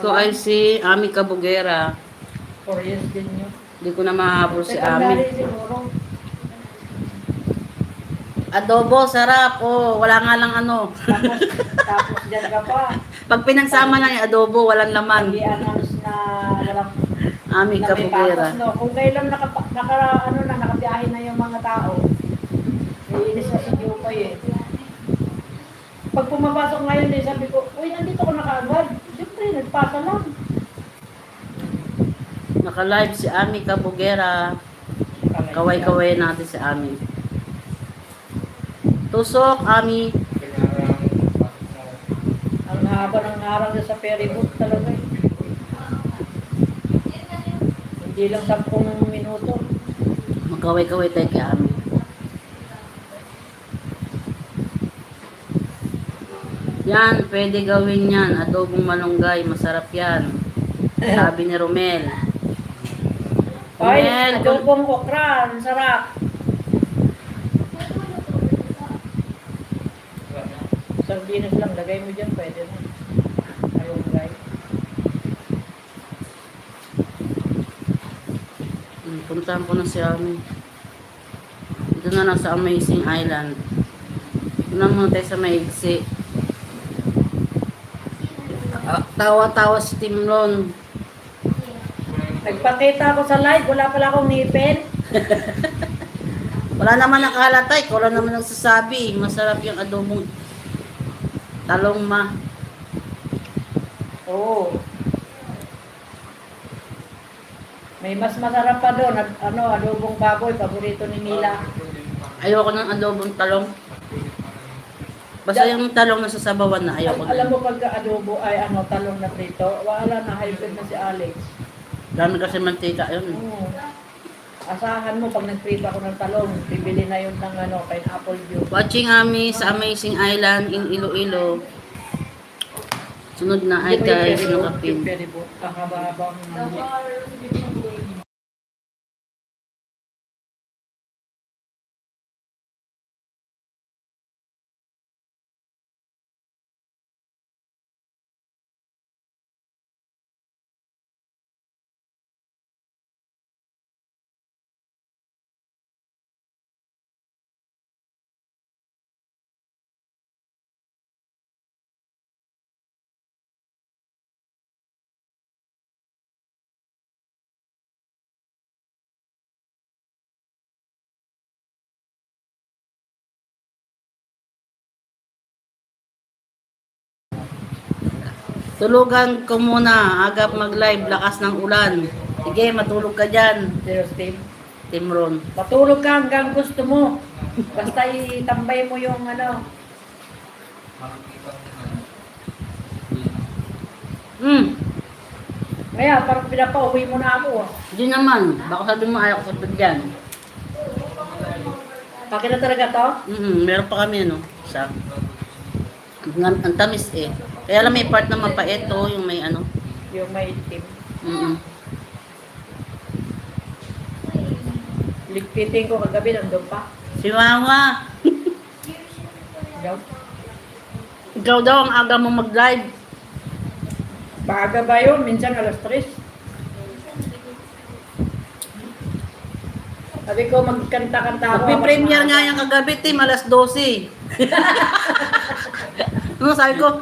ko ay si Ami Cabugera. 4 years din yun. Hindi ko na mahabol si Secondary Ami. siguro. Adobo, sarap. Oh, wala nga lang ano. Tapos dyan ka pa. Pag pinagsama na yung adobo, walang laman. Pag-i-announce na walang Ami na may Cabugera. patas, no? Kung kailan nakabiyahe na yung mga tao, iinis na si Jupay eh. Pag pumapasok ngayon din, sabi ko, uy, nandito ko na kaagad. Siyempre, nagpasa lang. Naka-live si Ami Cabugera. Kaway-kaway natin si Ami. Tusok, Ami. Ang haba ng harang na sa ferry boat talaga eh. Hindi lang 10 minuto. Magkaway-kaway tayo kay Ami. Yan, pwede gawin yan. Adobong malunggay, masarap yan. Sabi ni Romel. Ay, Romel, adobong okra, ang sarap. Sardinas lang, lagay mo dyan, pwede na. Ayun, guys. Puntahan ko na si Ami. Dito na lang sa Amazing Island. Dito na muna tayo sa Maigsi. Tawa-tawa si Timlon. Nagpakita ako sa live, wala pala akong ngipin. Wala naman nakahalatay. Wala naman nagsasabi. Masarap yung adobong talong ma. Oo. May mas masarap pa doon, adobong baboy, paborito ni Mila. Ayoko ng adobong talong. Basta yung talong na sasabawan na ayoko Alam na. mo pagka adobo ay talong na prito, wala na, hybrid na si Alex. Dami kasi mantika yun. Oo. Asahan mo pag nagprito ako ng talong, bibili na yun ng pineapple juice. Watching Ami sa Amazing Island in Iloilo. Sunod na ay guys, nakapin. Ang haba-habang Tulugan ko muna, agap mag-live, lakas ng ulan. Sige, matulog ka dyan, Zeros team. Timron. Matulog ka hanggang gusto mo. Basta itambay mo yung Kaya parang pinapauwi mo na ako. Hindi naman, baka sabi mo ayaw ko sa dyan. Akin na talaga to? Meron pa kami sa ang tamis eh. Kaya lang may part na mapait to, yung may Yung may itim. Ligpitin ko kagabi, nandun pa. Si Wawa, Ikaw? ikaw daw ang aga mo mag-live. Baga ba yun? Minsan alas 3. Sabi ko, magkanta-kanta ako. Magpi-premiere nga yung kagabi, Tim, alas 12. Sabi ko,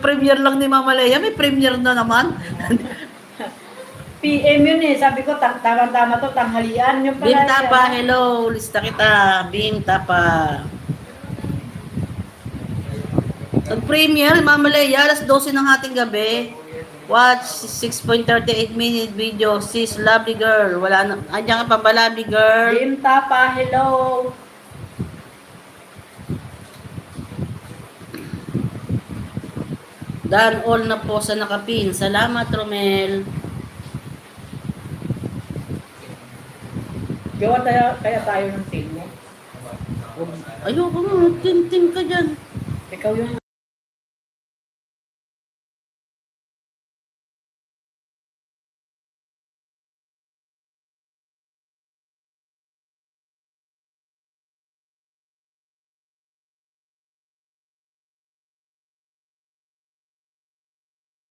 premiere lang ni Mama Leia, may premiere na naman. PM yun eh. Sabi ko, tama-tama to, tanghalian. Yung pala Bim Tapa, hello, lista kita. Bim Tapa. Nag-premiere, Mama Leia, alas 12 ng ating gabi. Watch 6.38 minute video. Sis, lovely girl. Wala na. Andiyan ka pa ba, lovely girl? Bim Tapa, hello. Done all na po sa nakapin. Salamat, Romel. Gawa kaya tayo ng team mo. Ayoko mo, tim-tim ka dyan. Ikaw yung